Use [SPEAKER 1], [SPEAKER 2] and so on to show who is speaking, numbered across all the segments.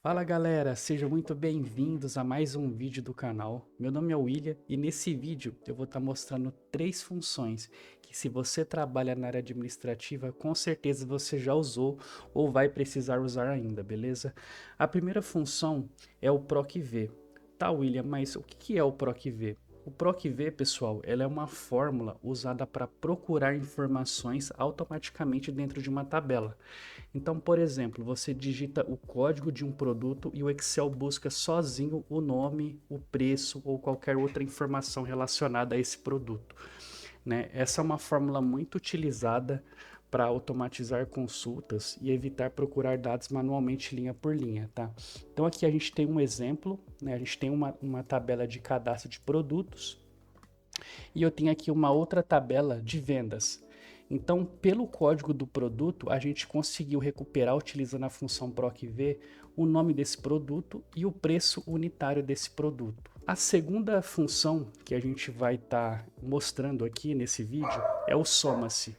[SPEAKER 1] Fala galera, sejam muito bem-vindos a mais um vídeo do canal. Meu nome é William e nesse vídeo eu vou estar mostrando três funções que, se você trabalha na área administrativa, com certeza você já usou ou vai precisar usar ainda, beleza? A primeira função é o PROC-V. Tá, William, mas o que é o PROC-V? O PROC-V, pessoal, ela é uma fórmula usada para procurar informações automaticamente dentro de uma tabela. Então, por exemplo, você digita o código de um produto e o Excel busca sozinho o nome, o preço ou qualquer outra informação relacionada a esse produto, né? Essa é uma fórmula muito utilizada para automatizar consultas e evitar procurar dados manualmente linha por linha, tá? Então aqui a gente tem um exemplo, né? A gente tem uma tabela de cadastro de produtos e eu tenho aqui uma outra tabela de vendas. Então, pelo código do produto, a gente conseguiu recuperar, utilizando a função PROC-V, o nome desse produto e o preço unitário desse produto. A segunda função que a gente vai estar mostrando aqui nesse vídeo é o Soma-se,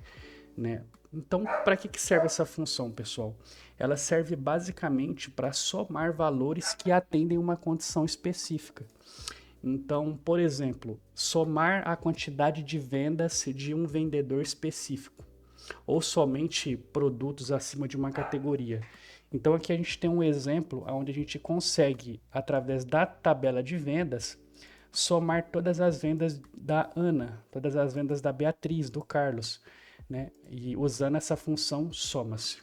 [SPEAKER 1] né? Então, para que serve essa função, pessoal? Ela serve basicamente para somar valores que atendem uma condição específica. Então, por exemplo, somar a quantidade de vendas de um vendedor específico, ou somente produtos acima de uma categoria. Então, aqui a gente tem um exemplo onde a gente consegue, através da tabela de vendas, somar todas as vendas da Ana, todas as vendas da Beatriz, do Carlos, né? E usando essa função soma-se.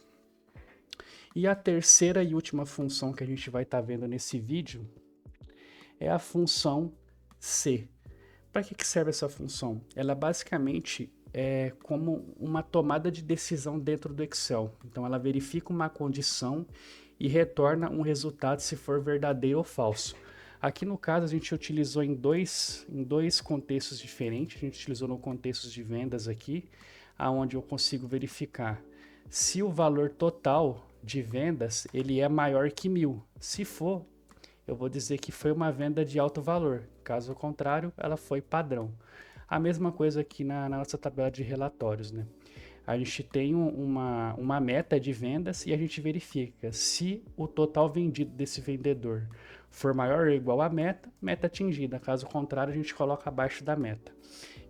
[SPEAKER 1] E a terceira e última função que a gente vai estar vendo nesse vídeo é a função C. Para que serve essa função? Ela basicamente é como uma tomada de decisão dentro do Excel. Então ela verifica uma condição e retorna um resultado se for verdadeiro ou falso. Aqui no caso a gente utilizou em dois contextos diferentes. A gente utilizou no contexto de vendas aqui, aonde eu consigo verificar se o valor total de vendas ele é maior que 1.000. Se for, eu vou dizer que foi uma venda de alto valor. Caso contrário, ela foi padrão. A mesma coisa aqui na nossa tabela de relatórios, né? A gente tem uma meta de vendas e a gente verifica se o total vendido desse vendedor for maior ou igual à meta, meta atingida. Caso contrário, a gente coloca abaixo da meta.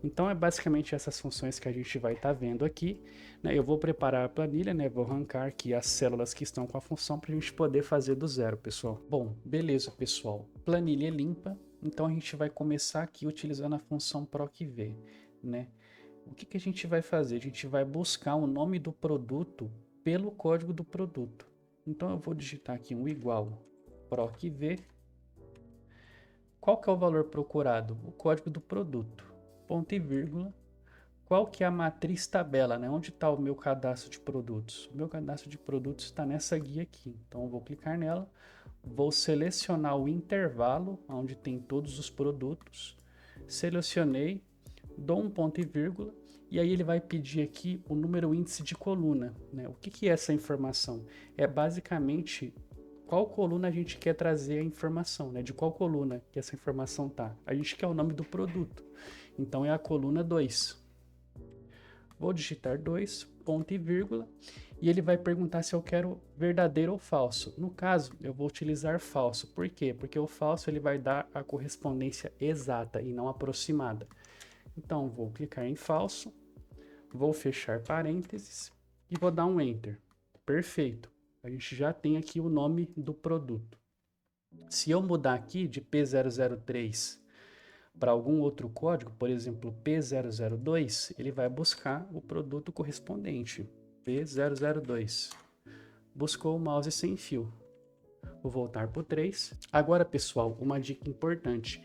[SPEAKER 1] Então é basicamente essas funções que a gente vai estar vendo aqui, né? Eu vou preparar a planilha, né? Vou arrancar aqui as células que estão com a função para a gente poder fazer do zero, pessoal. Bom, beleza, pessoal. Planilha limpa. Então a gente vai começar aqui utilizando a função PROC-V, né? O que a gente vai fazer? A gente vai buscar o nome do produto pelo código do produto. Então eu vou digitar aqui um igual PROC-V. Qual que é o valor procurado? O código do produto. Ponto e vírgula. Qual que é a matriz tabela, né? Onde está o meu cadastro de produtos? O meu cadastro de produtos está nessa guia aqui. Então eu vou clicar nela, vou selecionar o intervalo onde tem todos os produtos. Selecionei, dou um ponto e vírgula e aí ele vai pedir aqui o número índice de coluna, né? O que é essa informação? É basicamente qual coluna a gente quer trazer a informação, né? De qual coluna que essa informação tá. A gente quer o nome do produto. Então é a coluna 2. Vou digitar 2, ponto e vírgula, e ele vai perguntar se eu quero verdadeiro ou falso. No caso, eu vou utilizar falso. Por quê? Porque o falso ele vai dar a correspondência exata e não aproximada. Então, vou clicar em falso, vou fechar parênteses e vou dar um Enter. Perfeito. A gente já tem aqui o nome do produto. Se eu mudar aqui de P003 para algum outro código, por exemplo, P002, ele vai buscar o produto correspondente, P002. Buscou o mouse sem fio. Vou voltar para o 3. Agora, pessoal, uma dica importante.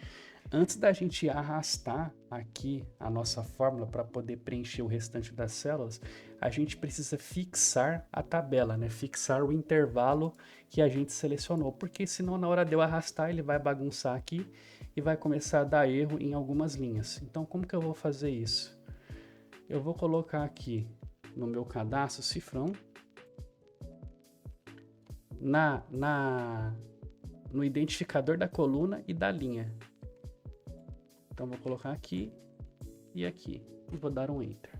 [SPEAKER 1] Antes da gente arrastar aqui a nossa fórmula para poder preencher o restante das células, a gente precisa fixar a tabela, né? Fixar o intervalo que a gente selecionou, porque senão na hora de eu arrastar ele vai bagunçar aqui e vai começar a dar erro em algumas linhas. Então como que eu vou fazer isso? Eu vou colocar aqui no meu cadastro cifrão, no identificador da coluna e da linha. Então vou colocar aqui e aqui e vou dar um Enter.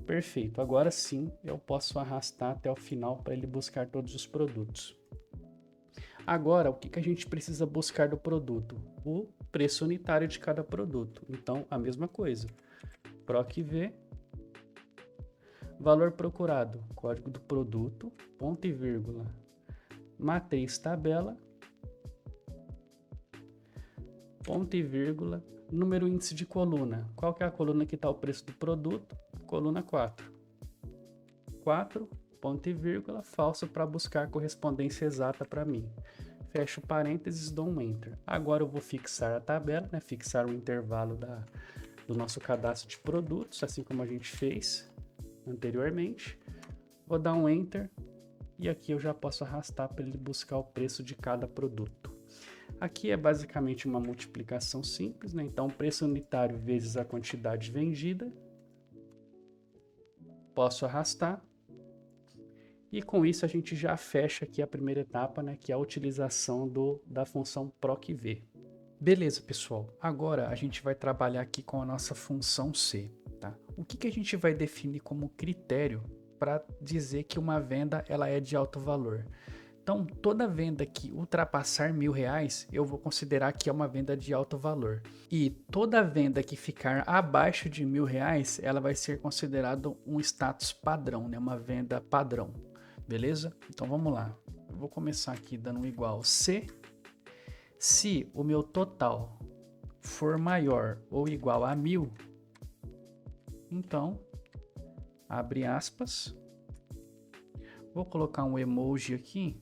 [SPEAKER 1] Perfeito, agora sim eu posso arrastar até o final para ele buscar todos os produtos. Agora, o que a gente precisa buscar do produto? O preço unitário de cada produto. Então, a mesma coisa. PROC-V, valor procurado, código do produto, ponto e vírgula, matriz tabela, ponto e vírgula, número índice de coluna. Qual que é a coluna que está o preço do produto? Coluna 4. 4, ponto e vírgula, falso para buscar a correspondência exata para mim. Fecho parênteses, dou um Enter. Agora eu vou fixar a tabela, né? Fixar o intervalo do nosso cadastro de produtos, assim como a gente fez anteriormente. Vou dar um Enter e aqui eu já posso arrastar para ele buscar o preço de cada produto. Aqui é basicamente uma multiplicação simples, né? Então, preço unitário vezes a quantidade vendida. Posso arrastar. E com isso a gente já fecha aqui a primeira etapa, né? Que é a utilização da função PROC-V. Beleza, pessoal. Agora a gente vai trabalhar aqui com a nossa função C, tá? O que a gente vai definir como critério para dizer que uma venda ela é de alto valor? Então, toda venda que ultrapassar R$1.000, eu vou considerar que é uma venda de alto valor. E toda venda que ficar abaixo de R$1.000, ela vai ser considerada um status padrão, né? Uma venda padrão, beleza? Então, vamos lá. Eu vou começar aqui dando um igual C. Se o meu total for maior ou igual a 1.000, então, abre aspas. Vou colocar um emoji aqui.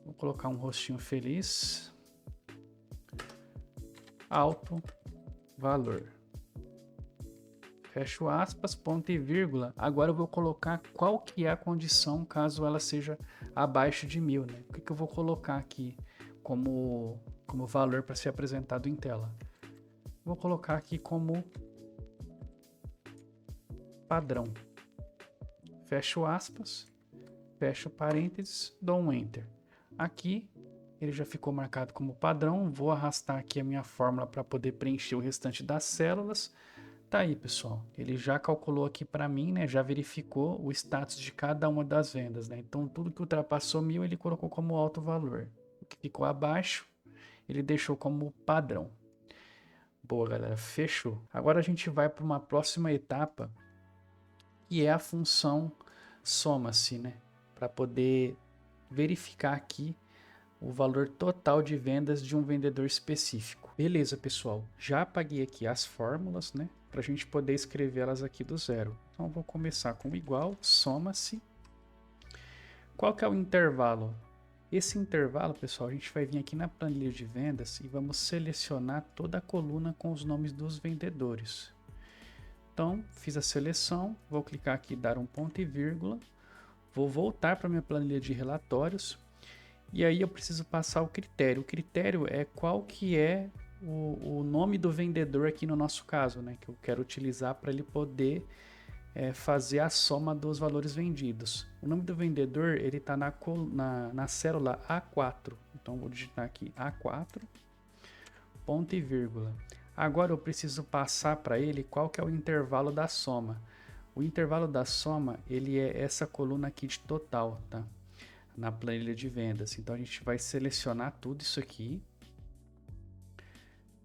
[SPEAKER 1] Vou colocar um rostinho feliz. Alto valor. Fecho aspas, ponto e vírgula. Agora eu vou colocar qual que é a condição caso ela seja abaixo de 1.000, né? O que eu vou colocar aqui como valor para ser apresentado em tela? Vou colocar aqui como padrão. Fecho aspas, fecho parênteses, dou um Enter. Aqui ele já ficou marcado como padrão. Vou arrastar aqui a minha fórmula para poder preencher o restante das células. Tá aí, pessoal. Ele já calculou aqui para mim, né? Já verificou o status de cada uma das vendas, né? Então, tudo que ultrapassou 1.000 ele colocou como alto valor. O que ficou abaixo, ele deixou como padrão. Boa, galera. Fechou. Agora a gente vai para uma próxima etapa, que é a função soma-se, né? Para poder verificar aqui o valor total de vendas de um vendedor específico. Beleza, pessoal. Já apaguei aqui as fórmulas, né? Para a gente poder escrever elas aqui do zero. Então, vou começar com igual, soma-se. Qual que é o intervalo? Esse intervalo, pessoal, a gente vai vir aqui na planilha de vendas e vamos selecionar toda a coluna com os nomes dos vendedores. Então, fiz a seleção, vou clicar aqui, dar um ponto e vírgula, vou voltar para minha planilha de relatórios e aí eu preciso passar o critério. O critério é qual que é o nome do vendedor aqui no nosso caso, né, que eu quero utilizar para ele poder fazer a soma dos valores vendidos. O nome do vendedor ele está na célula A4, então vou digitar aqui A4, ponto e vírgula. Agora eu preciso passar para ele qual que é o intervalo da soma. O intervalo da soma ele é essa coluna aqui de total, tá? Na planilha de vendas. Então a gente vai selecionar tudo isso aqui.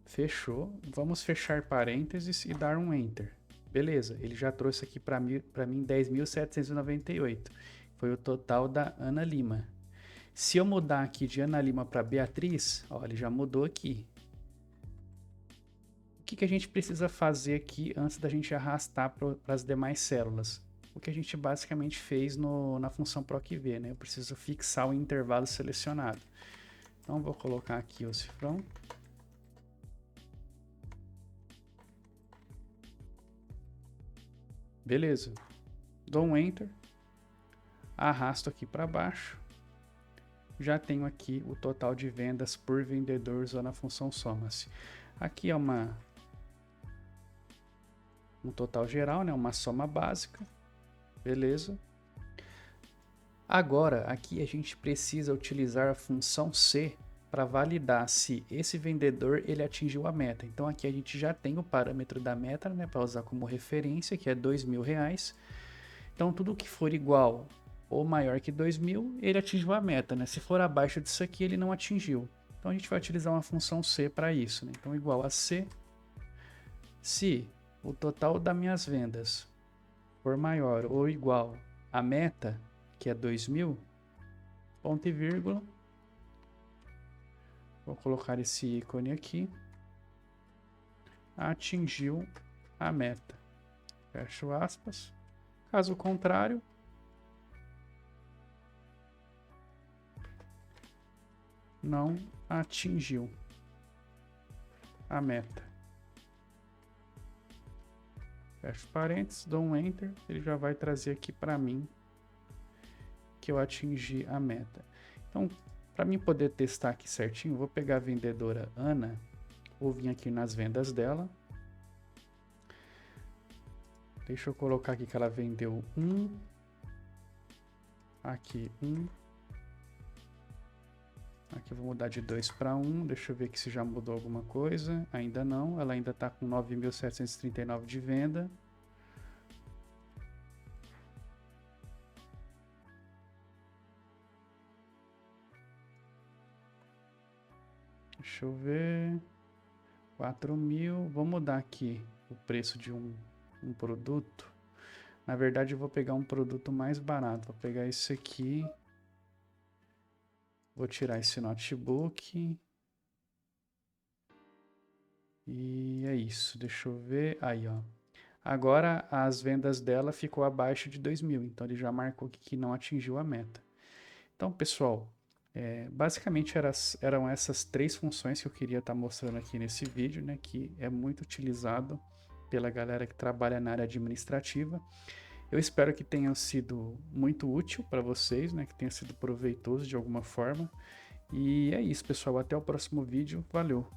[SPEAKER 1] Fechou. Vamos fechar parênteses e dar um Enter. Beleza, ele já trouxe aqui para mim 10.798. Foi o total da Ana Lima. Se eu mudar aqui de Ana Lima para Beatriz, ó, ele já mudou aqui. O que a gente precisa fazer aqui antes da gente arrastar para as demais células? O que a gente basicamente fez na função PROC-V, né? Eu preciso fixar o intervalo selecionado. Então, vou colocar aqui o cifrão. Beleza. Dou um Enter. Arrasto aqui para baixo. Já tenho aqui o total de vendas por vendedor usando a função soma-se. Aqui é um total geral, né? Uma soma básica. Beleza. Agora, aqui a gente precisa utilizar a função C para validar se esse vendedor ele atingiu a meta. Então, aqui a gente já tem o parâmetro da meta, né, para usar como referência, que é R$2.000. Então, tudo que for igual ou maior que 2.000, ele atingiu a meta, né? Se for abaixo disso aqui, ele não atingiu. Então a gente vai utilizar uma função C para isso, né? Então igual a C, se o total das minhas vendas for maior ou igual à meta, que é 2.000, ponto e vírgula, vou colocar esse ícone aqui, atingiu a meta. Fecho aspas. Caso contrário, não atingiu a meta. Fecho parênteses, dou um Enter, ele já vai trazer aqui para mim que eu atingi a meta. Então, para mim poder testar aqui certinho, vou pegar a vendedora Ana, vou vir aqui nas vendas dela. Deixa eu colocar aqui que ela vendeu 1. Aqui 1. Aqui eu vou mudar de 2 para 1. Deixa eu ver aqui se já mudou alguma coisa. Ainda não. Ela ainda está com 9.739 de venda. Deixa eu ver. 4.000. Vou mudar aqui o preço de um produto. Na verdade, eu vou pegar um produto mais barato. Vou pegar esse aqui. Vou tirar esse notebook. E é isso. Deixa eu ver. Aí, ó. Agora, as vendas dela ficou abaixo de 2.000. Então, ele já marcou que não atingiu a meta. Então, pessoal, basicamente eram essas 3 funções que eu queria estar mostrando aqui nesse vídeo, né? Que é muito utilizado pela galera que trabalha na área administrativa. Eu espero que tenha sido muito útil para vocês, né? Que tenha sido proveitoso de alguma forma. E é isso, pessoal. Até o próximo vídeo. Valeu!